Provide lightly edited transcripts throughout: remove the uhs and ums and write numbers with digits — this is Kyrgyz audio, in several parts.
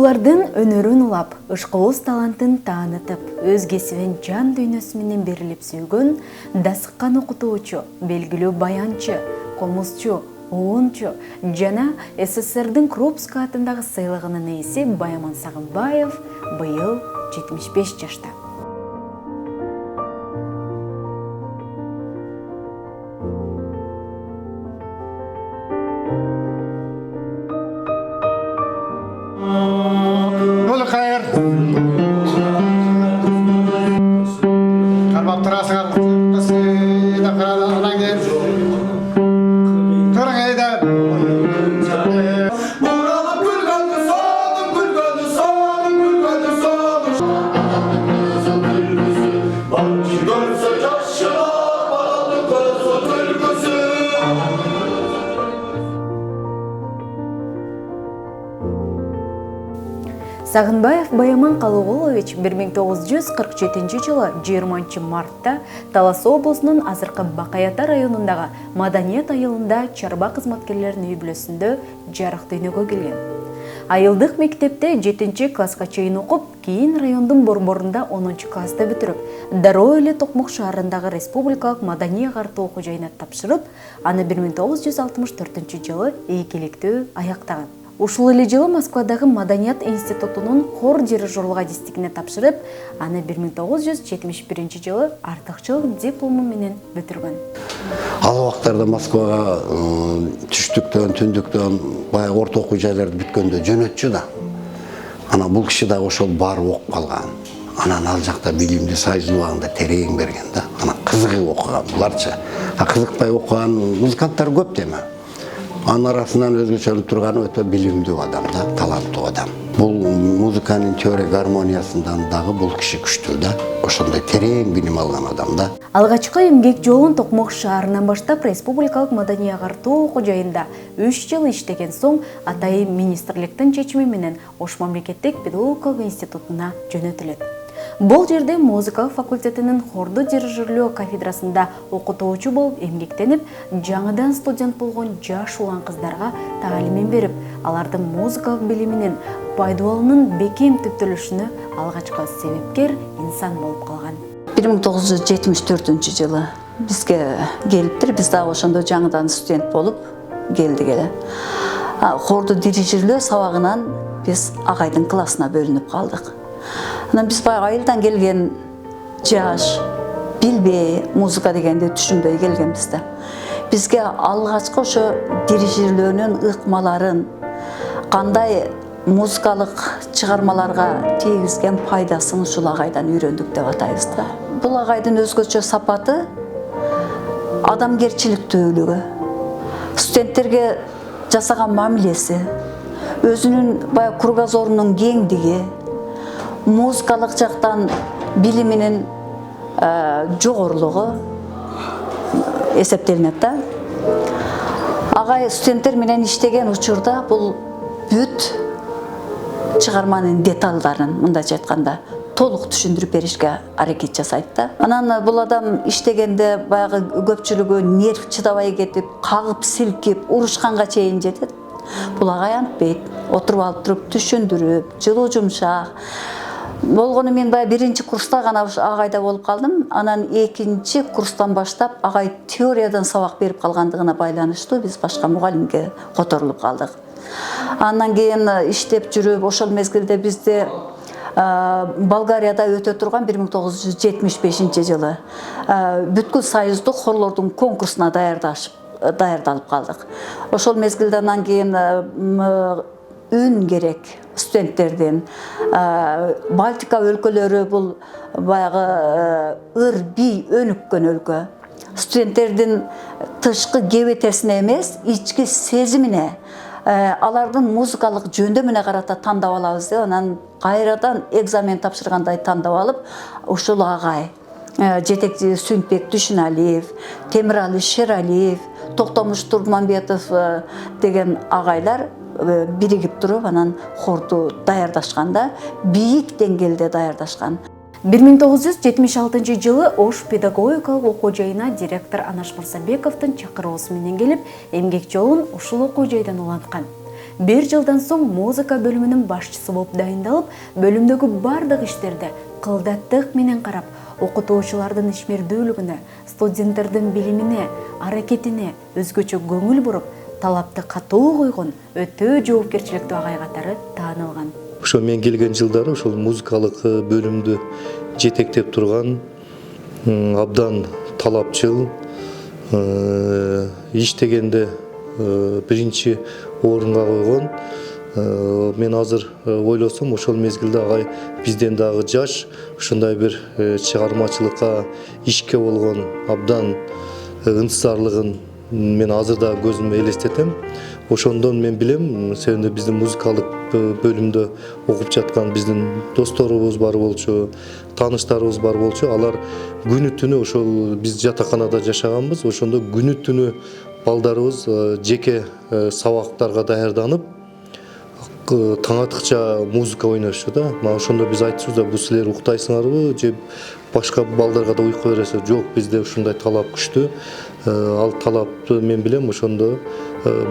окуучулардын өнөрүн улап, ышкылыс талантын таанытып, өз кесибин жан дүйнөсү менен берилип сүйгөн дасыккан окутуучу, белгилүү баянчы, комузчу, оончу жана СССРдин Крупская атындагы сыйлыгынын ээси Баяман Сагынбаев быйыл 75 жашта. Сагынбаев Баяман Калыгулович 1947-жылы 20 мартта Талас облусунун азыркы Бакаята районундагы Маданият айылында чарба кызматкерлеринин үй-бүлөсүндө жарык дүйнөгө келген. Айылдык мектепте 7-класска чейин окуп, кийин райондун борборунда 10-класста бүтүрүп, дароо эле Токмок шаарындагы Республикалык Маданий агартуу окуу жайына тапшырып, аны 1964-жылы ийгиликтүү аяктаган. Ушул эле жылы Москвадагы Маданият институтунун хор дирижерлук адистигине тапшырып, аны 1971-жылы артыкчылык диплому менен бүтүргөн. Ал убактарда Москвага түштүктөн, түндүктөн, баягы орто окуу жайларды бүткөндө жөнөтчү да. Ана бул киши дагы ошол барып окуп калган. Анан ал жакта билимди сайзылабагында терең берген да. Ана кызыгып окуган буларчы. Кызыкпай окуган музыканттар көп деме. Анын арасынан өзгөчөлүп турганы өтө билимдүү адам да, таланттуу адам. Бул музыканын теория гармониясынан дагы бул киши күчтүү да. Ошондой терең билим алган адам да. Алгачкы эмгек жолун Токмок шаарынан баштап Республикалык Маданий агартуу окуу жайында 3 жыл иштеген соң атайын министрликтин чечими менен Ош мамлекеттик педагогикалык институтуна жөнөтүлөт. Бул жерде музыкалык факультетинин хорду дирижерлөө кафедрасында окутуучу болуп эмгектенип, жаңыдан студент болгон жаш улан кыздарга таалим берип, алардын музыкалык билиминин пайдалануунун бекем түптөлүшүнө алгачкы себепкер инсан болуп калган. 1974-жылы бизге келиптир, биз дагы ошондо жаңыдан студент болуп келдик эле. Хорду дирижерлөө сабагынан биз агайдын классына бөлүнүп калдык. Анан биз баягы айылдан келген жаш, билбей, музыка дегенди түшүнбөй келгенбиз да. Бизге алгачкы ошо дирижерлөөнүн ыкмаларын, кандай музыкалык чыгармаларга тийгизген пайдасын ушул агайдан үйрөндүк деп атайбыз да. Бул агайдын өзгөчө сапаты адамгерчиликтүүлүгү, студенттерге жасаган мамилеси, өзүнүн баягы кругозорунун кеңдиги, музыкалык жактан билиминин жогорулугу эсептелинет да. Агай студенттер менен иштеген учурда бул бүт чыгарманын деталдарын, мындайча айтканда, толук түшүндүрүп беришке аракет жасайт да. Анан бул адам иштегенде баягы көпчүлүгү нерв чыдабай кетип, кагып силкип, урушканга чейин жетет. Бул агай антпейт. Отуруп алып туруп түшүндүрүп, жылуу жумшак. Болгону мен баягы 1-курста гана агайда болуп калдым. Анан 2-курстан баштап агай теориядан сабак берип калгандыгына байланыштуу биз башка мугалимге которулуп калдык. Андан кийин иштеп жүрүп, ошол мезгилде бизде Болгарияда өтө турган 1975-жылы бүткүл союздук хорлордун конкурсуна даярдалып калдык. Ошол мезгилде андан кийин үн керек студенттердин. Балтика өлкөлөрү бул баягы ыр, бий өнүккөн өлкө. Студенттердин тышкы кебетесине эмес, ички сезимине, алардын музыкалык жөндөмүнө карата тандап алабыз деп, анан кайрадан экзамен тапшыргандай тандап алып, ушул агай жетекчи Сүнтбек Дүйшүналиев, Темирали Шералиев, Токтомуш Турманбетов деген агайлар биригип туруп, анан хорду даярдашканда, бийик деңгээлде даярдашкан. 1976 Ош педагогикалык окуу жайына директор Анаш Мырзабековдун чакыруусу менен келип, эмгек жолун ушул окуу жайдан уланткан. 1 жылдан соң музыка бөлүмүнүн башчысы болуп дайындалып, бөлүмдөгү бардык иштерди кылдаттык менен карап, окутуучулардын ишмердүүлүгүнө, студенттердин билимине, аракетине өзгөчө көңүл буруп, талапты катуу койгон өтө жоопкерчиликтүү агай катары таанылган. Ошо мен келген жылдары ошол музыкалык бөлүмдү жетектеп турган абдан талапчыл, иштегенде биринчи орунга койгон. Мен азыр ойлосом, ошол мезгилде агай бизден дагы жаш, ушундай бир чыгармачылыкка ишке болгон абдан ынтызарлыгын мен азыр да көзүмө элестетем. Ошондон мен билем, себеби биздин музыкалык бөлүмдө окуп жаткан биздин досторубуз бар болчу, тааныштарыбыз бар болчу. Алар күнү түнү ошол биз жатаканада жашаганбыз. Ошондо күнү түнү балдарыбыз жеке сабактарга даярданып, таң атыкча музыка ойношчу да. Мына ошондо биз айтышыбыз да, бул силер уктайсыңарбы же башка балдарга да уйку бересиңер? Жок, бизде ушундай талап күчтүү. Ал талапты мен билем, ошондо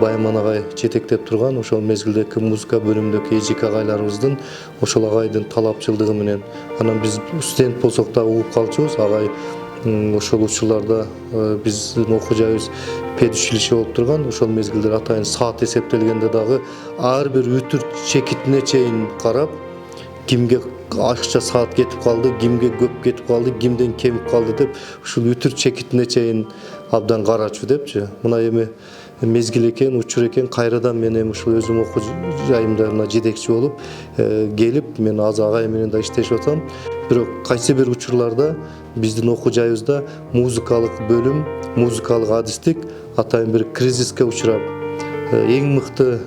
Байаман агай жетектеп турган, ошол мезгилдеги музыка бөлүмүндөгү эжеке агайларыбыздын ошол агайдын талапчылдыгы менен. Анан биз студент болсок да угуп калчубуз. Агай ошол учурларда биздин окуу жайыбыз педучилище болуп турган. Ошол мезгилдер атайын саат эсептелгенде дагы ар бир үтүр чекитине чейин карап, кимге акча саат кетип калды, кимге көп кетип калды, кимден кемип калды деп, ушул үтүр чекитине чейин абдан карачу депчи. Мына эми мезгил экен, учур экен, кайрадан мен эми ушул өзүм окуу жайымда мына жетекчи болуп келип, мен азыр агай менен да иштешип атам. Бирок кайсы бир учурларда биздин окуу жайыбызда музыкалык бөлүм, музыкалык адистик атайын бир кризиске учурап, эң мыкты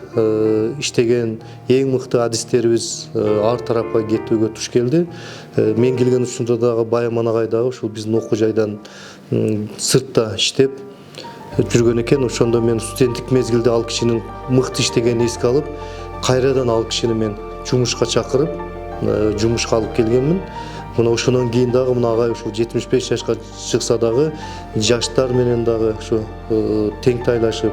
иштеген, эң мыкты адистерибиз ар тарапка кетүүгө туш келди. Мен келген учурда дагы Байаман агай дагы ушул биздин окуу жайдан сыртта иштеп жүргөн экен. Ошондо мен студенттик мезгилде ал кишинин мыкты иштегенин эске алып, кайрадан ал кишини мен жумушка чакырып, жумушка алып келгенмин. Мына ошондон кийин дагы мына агай ушул 75 жашка чыкса дагы жаштар менен дагы ушу тең тайлашып,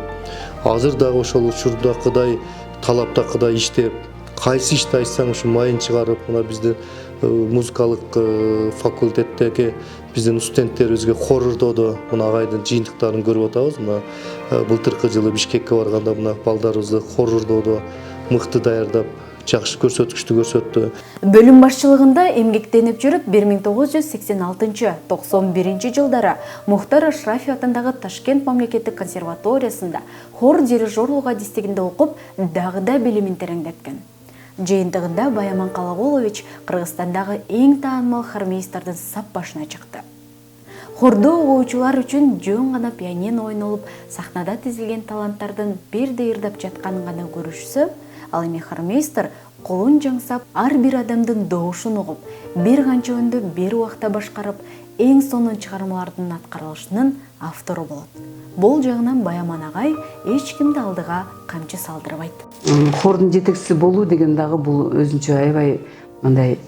азыр дагы ошол учурдакыдай талаптакыдай иштеп, кайсы ишти айтсаң ушу майын чыгарып, мына биздин музыкалык факультеттеги биздин студенттерибизге хор ырдоодо мына агайдын жыйынтыктарын көрүп атабыз. Мына былтыркы жылы Бишкекке барганда мына балдарыбызды хор ырдоодо мыкты даярдап, жакшы көрсөткүчтү көрсөттү. Бөлүм башчылыгында эмгектенип жүрүп, 1986-91 жылдары Мухтар Ашрафи атындагы Ташкент мамлекеттик консерваториясында хор дирижерлук адистигинде окуп, дагы да билимин тереңдеткен. Жыйынтыгында Байаман Калагулович Кыргызстандагы эң таанымал хормейстердин сап башына чыкты. Хордо угуучулар үчүн жөн гана пианино ойнолуп, сахнада тизилген таланттардын бирди ырдап жатканын гана көрүшсө, ал эми хормейстер колун жаңсап, ар бир адамдын добушун угуп, бир канча өндү бир убакта башкарып, эң сонун чыгармалардын аткарылышынын автору болот. Бул жагынан Байаман агай эч кимди алдыга камчы салдырбайт. Хордун жетекчиси болуу деген дагы бул өзүнчө аябай мындай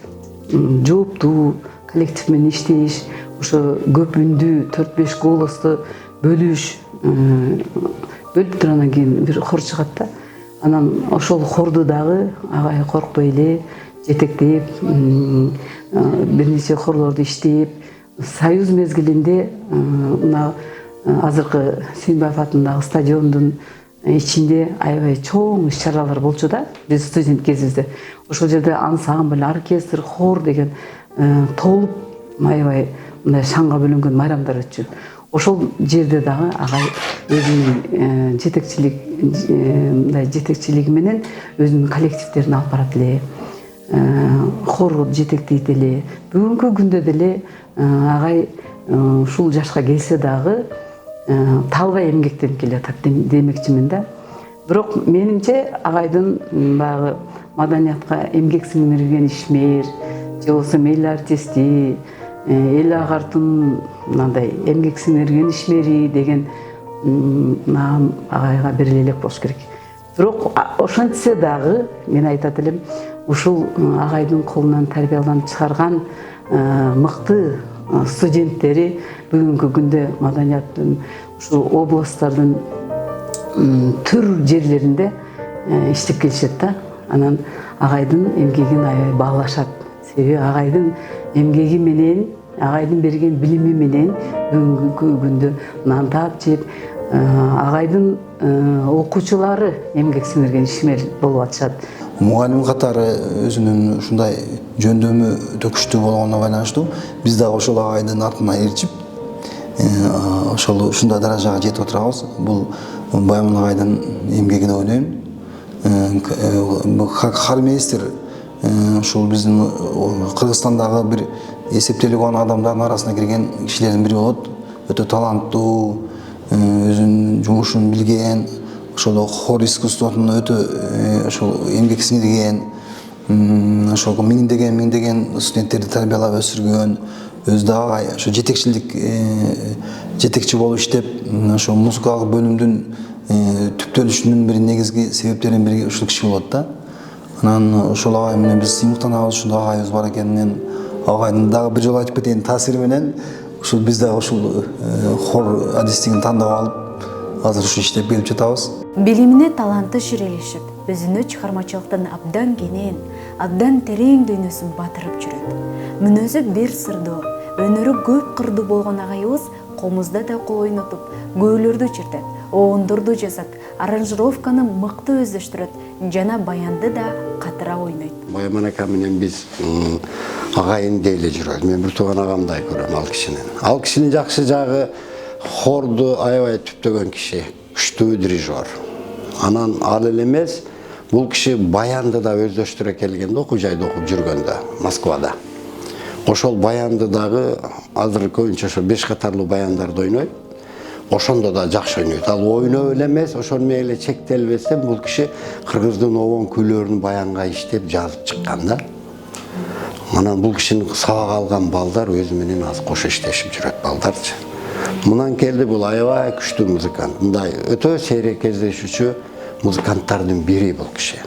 жооптуу коллектив менен иштеш, ошо көп үндүү 4-5 голосту бөлүш, бөлүп туруп анан кийин бир хор чыгат да. Анан ошол хорду дагы агай коркпой эле жетектеп, бир нече хорлорду иштеп, союз мезгилинде мына азыркы Сүйүнбаев атындагы стадиондун ичинде аябай чоң иш-чаралар болчу да, биз студент кезибизде. Ошол жерде ансамбль, оркестр, хор деген толуп аябай мындай шаңга бөлөнгөн майрамдар өтчү. Ошол жерде дагы агай өзүнүн жетекчилиги менен өзүнүн коллективдерин алып барат эле, хор жетектейт эле. Бүгүнкү күндө деле агай ушул жашка келсе дагы талбай эмгектенип келатат демекчимин да. Бирок менимче агайдын баягы маданиятка эмгек сиңирген ишмер, же болбосо эл артисти, эл агартын мындай эмгек сиңирген ишмери деген наам агайга бериле элек болуш керек. Бирок ошентсе дагы мен айтат элем, ушул агайдын колунан тарбияланып чыгарган мыкты студенттери бүгүнкү күндө маданияттын ушул областтардын түр жерлеринде иштеп келишет да. Анан агайдын эмгегин аябай баалашат. Себеби агайдын эмгеги менен, агайдын берген билими менен бүгүнкү күндө нан жеп, агайдын окуучулары эмгек сиңирген ишмер болуп атышат. Мугалим катары өзүнүн ушундай жөндөмү өтө күчтүү болгонуна байланыштуу биз дагы ошол агайдын артына эрчип ошол ушундай даражага жетип отурабыз. Бул Байман агайдын эмгегине ойлойм. Халмейстер ушул биздин Кыргызстандагы бир эсептелип алган адамдардын арасына кирген кишилердин бири болот. Өтө таланттуу, өзүнүн жумушун билген, ошол хор искусствосун өтө ошол эмгек сиңирген, ошол миңдеген студенттерди тарбиялап өсүргөн, өзү дагы ошо жетекчи болуп иштеп, ошо музыкалык бөлүмдүн түптөлүшүнүн бир негизги себептеринин бири ушул киши болот да. Анан ошол агай менен биз сыймыктанабыз, ушундай агайыбыз бар экенинен, агайдын дагы бир жолу айтып кетейин таасири менен ушул биз дагы ушул хор адистигин тандап алып, азыр ушу иштеп келип жатабыз. Билимине таланты ширелешип, өзүнө чыгармачылыктын абдан кенен, абдан терең дүйнөсүн батырып жүрөт. Мүнөзү бир сырдуу, өнөрү көп кырдуу болгон агайыбыз комузда да кол ойнотуп, көөлөрдү чертет, оондорду жазат, аранжировканы мыкты өздөштүрөт, жана баянды да катыра ойнойт. Байман ака менен биз агайын дейле жүрөбүз. Мен бир тууган агамдай көрөм ал кишинин. Ал кишинин жакшы жагы хорду аябай түптөгөн киши, күчтүү дирижер. Анан ал эле эмес, бул киши баянды да өздөштүрө келгенде, окуу жайда окуп жүргөндө, Москвада. Ошол баянды дагы азыр көбүнчө ошо 5 катарлуу баяндарды ойнойт. Ошондо да жакшы ойнойт. Ал ойноо эле эмес, ошол менен эле чектелбестен бул киши кыргыздын обон күйлөрүн баянга иштеп жазып чыккан да. Анан бул кишинин сабак алган балдар өзү менен аз кошо иштешип жүрөт балдарчы. Мындан келди бул аябай күчтүү музыкант. Мындай өтө сейрек кездешүүчү музыканттардын бири бул киши.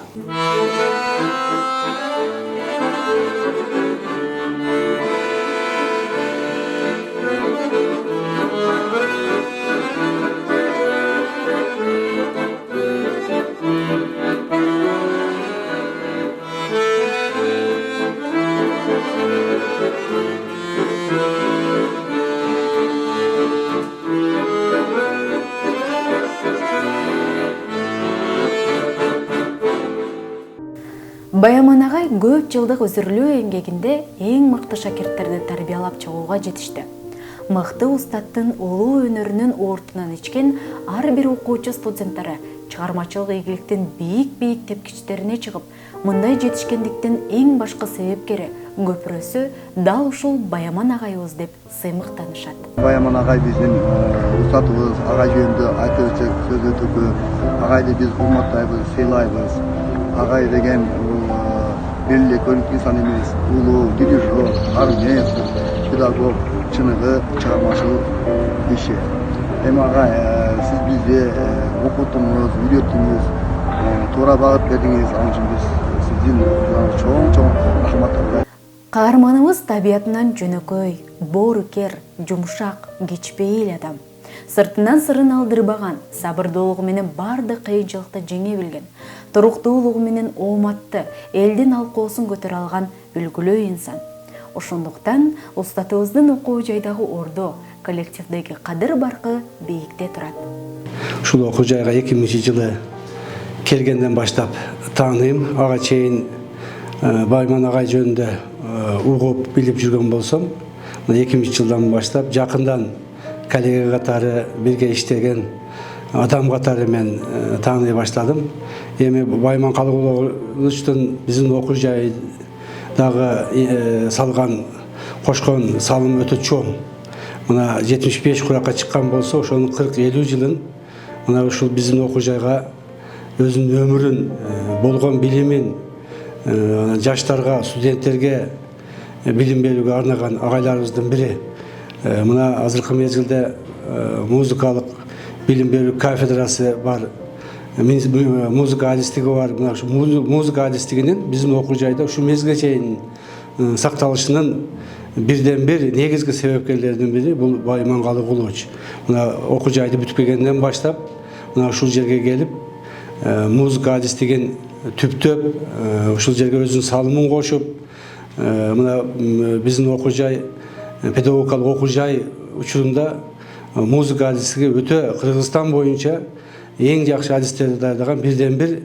Байман агай көп жылдык өзүрлүү эмгегинде эң мыкты шакирттерди тарбиялап чыгууга жетишти. Мыкты устаттын улуу өнөрүнүн ортунан ичкен ар бир окуучу студенттери чыгармачылык ийгиликтин бийик тепкичтерине чыгып, мындай жетишкендиктин эң башкы себепкери көпүрөсү дал ушул Байман агайыбыз деп сыймыктанышат. Байман агай биздин устатыбыз, агай жөнүндө айтып өтсөк сөз өтө көп. Агайды биз урматтайбыз, сыйлайбыз. Агай деген бир эле көрүнүктүү инсан эмес, улуу дирижер, армист, педагог, чыныгы чыгармачылык иши. Эми агай, сиз бизди окуттуңуз, үйрөттүңүз, туура багыт бердиңиз, ал үчүн биз сиздин чоң рахмат айтабыз. Каарманыбыз табиятынан жөнөкөй, боорукер, жумшак, кечпейил адам. Сыртынан сырын алдырбаган, сабырдуулугу менен бардык кыйынчылыкты жеңе билген, туруктуулугу менен ооматты, элдин алкоосун көтөрө алган үлгүлүү инсан. Ошондуктан устатыбыздын окуу жайдагы ордо, коллективдеги кадыр баркы бийикте турат. Ушул окуу жайга 2000-жылы келгенден баштап тааныйм. Ага чейин Байман агай жөнүндө угуп билип жүргөн болсом, 2000-жылдан баштап жакындан коллега катары бирге иштеген адам катары мен тааный баштадым. Эми Байман Калыгуловичтин биздин окуу жайдагы салган кошкон салым өтө чоң. Мына 75 куракка чыккан болсо, ошонун 40-50 жылын мына ушул биздин окуу жайга өзүнүн өмүрүн, болгон билимин жаштарга, студенттерге билим берүүгө арнаган агайларыбыздын бири. Мына азыркы мезгилде музыкалык билим берүү кафедрасы бар, музыка адистиги бар. Мына ушу музыка адистигинин биздин окуу жайда ушу мезгилге чейин сакталышынын бирден бир негизги себепкерлеринин бири бул Байман Калыгулович. Мына окуу жайды бүтпөгөндөн баштап, мына ушул жерге келип, музыка адистеген түптөп ушул жерге өзүнүн салымын кошуп, мына биздин окуу жай, педагогикалык окуу жай учурунда музыка адистиги өтө Кыргызстан боюнча эң жакшы адистерди даярдаган бирден бир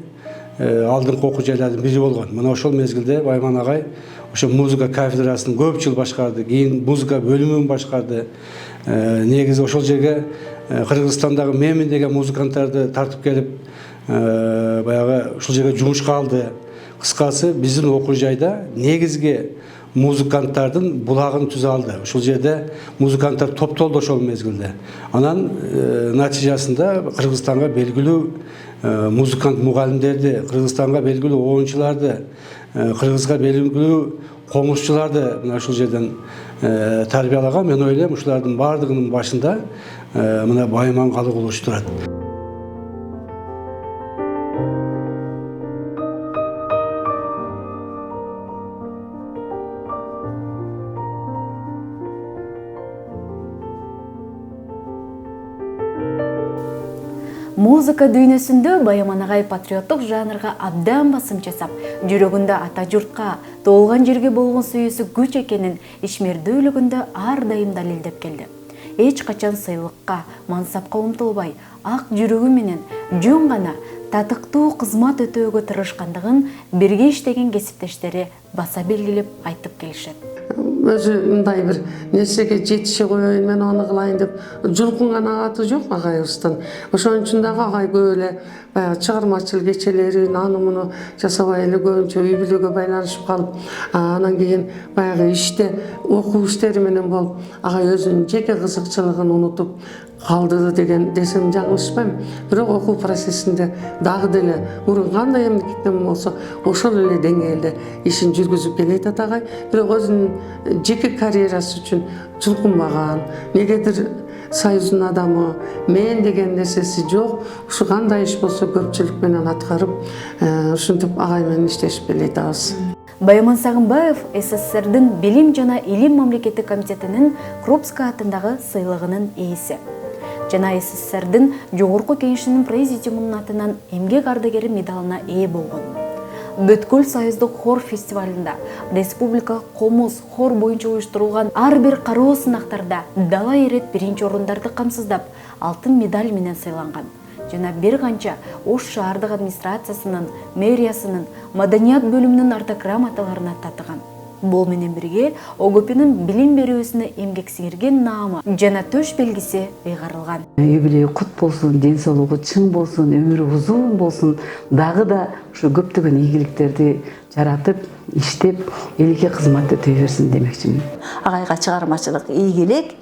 алдыңкы окуу жайлардын бири болгон. Мына ошол мезгилде Байман агай ошо музыка кафедрасын көп жыл башкарды, кийин музыка бөлүмүн башкарды. Негизи ошол жерге Кыргызстандагы менмин деген музыканттарды тартып келип, баягы ушул жерге жумушка алды. Кыскасы, биздин окуу жайда негизги музыканттардын булагын түзө алды. Ушул жерде музыканттар топтолду ошол мезгилде. Анан натыйжасында Кыргызстанга белгилүү музыкант мугалимдерди, Кыргызстанга белгилүү оюнчуларды, Кыргызга белгилүү комузчуларды мына ушул жерден тарбиялаган. Мен ойлойм, ушулардын баардыгынын башында мына Байман Калыгулович турат. Музыка дүйнөсүндө Байман агай патриоттук жанрга абдан басым жасап, жүрөгүндө ата журтка, тоолгон жерге болгон сүйүүсү күч экенин ишмердүүлүгүндө ар дайым далилдеп келди. Эч качан сыйлыкка, мансапка умтулбай, ак жүрөгү менен жөн гана татыктуу кызмат өтөөгө тырышкандыгын бирге иштеген кесиптештери баса белгилеп айтып келишет. Өзү мындай бир нерсеге жетише коеюн, мен аны кылайын деп жулкунган адаты жок агайыбыздын. Ошон үчүн дагы агай көп эле баягы чыгармачыл кечелерин аны муну жасабай эле көбүнчө үй бүлөгө байланышып калып, анан кийин баягы иште окуу иштери менен болуп, агай өзүнүн жеке кызыкчылыгын унутуп калды деген десем жаңылышпайм. Бирок окуу процессинде дагы деле мурун кандай эмгектен болсо ошол эле деңгээлде ишин жүргүзүп келет агай. Бирок өзүнүн жеке карьерасы үчүн жулкунбаган, негедир союздун адамы, мен деген нерсеси жок. Ушу кандай иш болсо көпчүлүк менен аткарып, ушинтип агай менен иштешип келе атабыз. Байман Сагынбаев СССРдин Билим жана Илим мамлекеттик комитетинин Крупская атындагы сыйлыгынын ээси. Жана СССРдин Жогорку кеңешинин президиумунун атынан эмгек ардагери медалына ээ болгон. Бүткүл союздук хор фестивалында, республикалык комуз хор боюнча уюштурулган ар бир кароо сынактарда дала ирет биринчи орундарды камсыздап, алтын медаль менен сыйланган. Жана бир канча Ош шаардык администрациясынын, мэриясынын, маданият бөлүмүнүн артограмматаларына татыган. Бул менен бирге ОГПнын билим берүүсүнө эмгек сиңирген наамы жана төш белгиси ыйгарылган. Юбилей кут болсун, ден соолугу чың болсун, өмүрү узун болсун, дагы да ушу көптөгөн ийгиликтерди жаратып, иштеп, элге кызмат өтөй берсин демекчимин. Агайга чыгармачылык ийгилик,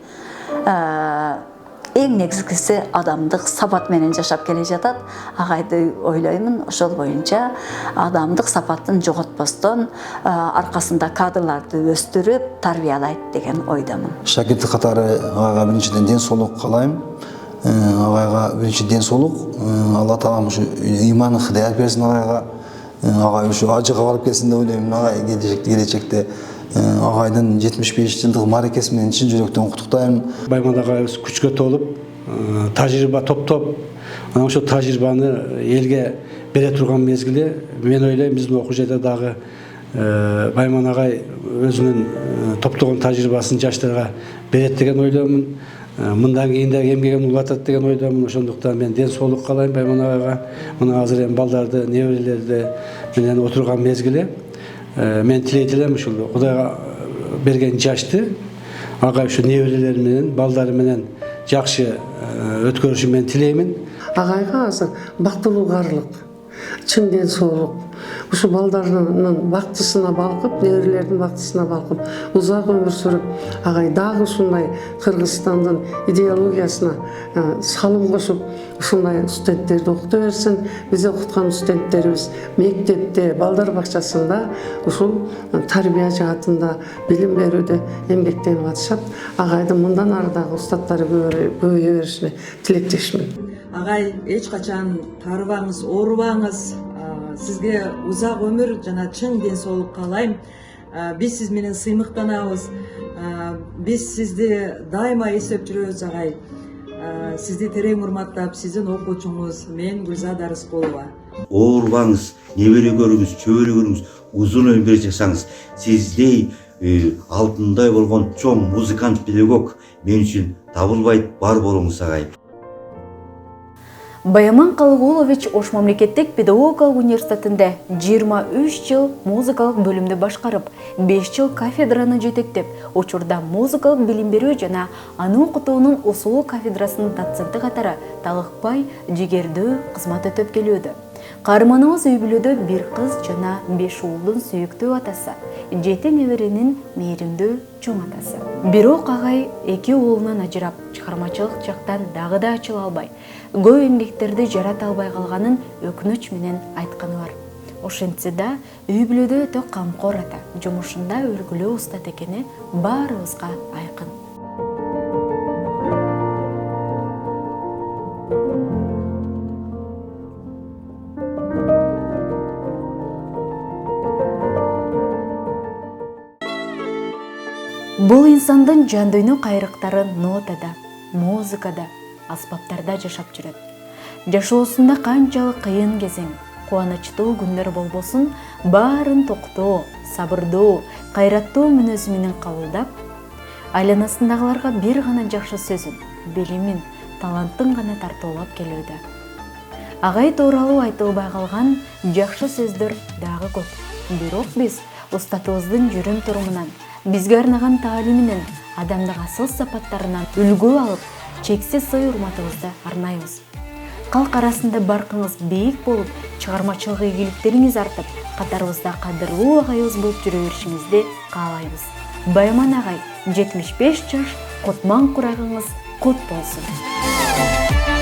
эң негизгиси адамдык сапат менен жашап келе жатат. Агайды ойлоймун, ошол боюнча адамдык сапатын жоготпостон аркасында кадрларды өстүрүп, тарбиялайт деген ойдомун. Шакирти катары агайга биринчиден ден соолук каалайм. Агайга биринчи ден соолук, Алла таалам ушу ыйманы хыдаят берсин агайга. Агай ушу ажыга барып келсин деп ойлойм. Агай келечекте агайдын 75 жылдык мааракеси менен чын жүрөктөн куттуктайм. Байман агайыбыз күчкө толуп, тажрыйба топтоп, анан ошол тажрыйбаны элге бере турган мезгили, мен ойлойм, биздин окуу жайда дагы Байман агай өзүнүн топтогон тажрыйбасын жаштарга берет деген ойлоймун. Мындан кийин дагы эмгегин улатат деген ойдомун. Ошондуктан мен ден соолук каалайм Байман агайга. Мына азыр эми балдарды, неберелерди менен отурган мезгили. Мен тилейт элем ушул Кудайга берген жашты агай ушу неберелери менен, балдары менен жакшы өткөрүшүн мен тилеймин. Агайга азыр бактылуу карлык, чың ден соолук, ушу балдарынын бактысына балкып, неберелердин бактысына балкып, узак өмүр сүрүп, агай дагы ушундай Кыргызстандын идеологиясына салым кошуп, ушундай студенттерди окута берсин. Биз окуткан студенттерибиз мектепте, балдар бакчасында ушул тарбия жаатында, билим берүүдө эмгектенип атышат. Агайдын мындан ары дагы устаттары көбөйө беришине тилектешмин. Агай, эч качан тарыбаңыз, оорубаңыз. Сизге узак өмүр жана чың ден соолук каалайм. Биз сиз менен сыймыктанабыз. Биз сизди дайыма эстеп жүрөбүз, агай. сизди терең урматтап, сиздин окуучуңуз мен Гүлзада Арыскулова. Оорубаңыз, небере көрүңүз, чөбөрө көрүңүз, узун өмүр жашаңыз. Сиздей алтындай болгон чоң музыкант педагог мен үчүн табылбайт, бар болуңуз агай. Баяман Калыгулович Ош мамлекеттик педагогикалык университетинде 23 жыл музыкалык бөлүмдү башкарып, 5 жыл кафедраны жетектеп, учурда музыкалык билим берүү жана аны окутуунун усулу кафедрасынын доценти катары талыкпай жигердүү кызмат өтөп келүүдө. Каарманыбыз үй бүлөдө 1 кыз жана 5 уулдун сүйүктүү атасы, 7 неберенин мээримдүү чоң атасы. Бирок агай 2 уулунан ажырап, чыгармачылык жактан дагы да ачыла албай, көп эмгектерди жарата албай калганын өкүнүч менен айтканы бар. Ошентсе да үй бүлөдө өтө камкор ата, жумушунда өргүлүү устат экени баарыбызга айкын. Бул инсандын жан дүйнө кайрыктары нотада, музыкада, аспаптарда жашап жүрөт. Жашоосунда канчалык кыйын кезең, кубанычтуу күндөр болбосун, баарын токтоо, сабырдуу, кайраттуу мүнөзү менен кабылдап, айланасындагыларга бир гана жакшы сөзүн, билимин, талантын гана тартуулап келүүдө. Агай тууралуу айтылбай калган жакшы сөздөр дагы көп. Бирок биз устатыбыздын жүрүм турумунан, бизге арнаган таалиминен, адамдык асыл сапаттарынан үлгү алып, чексиз сый урматыбызды арнайбыз. Калк арасында баркыңыз бийик болуп, чыгармачылык ийгиликтериңиз артып, катарыбызда кадырлуу агайыбыз болуп жүрө беришиңизди каалайбыз. Баяман агай, 75 жаш, кутман курагыңыз кут болсун.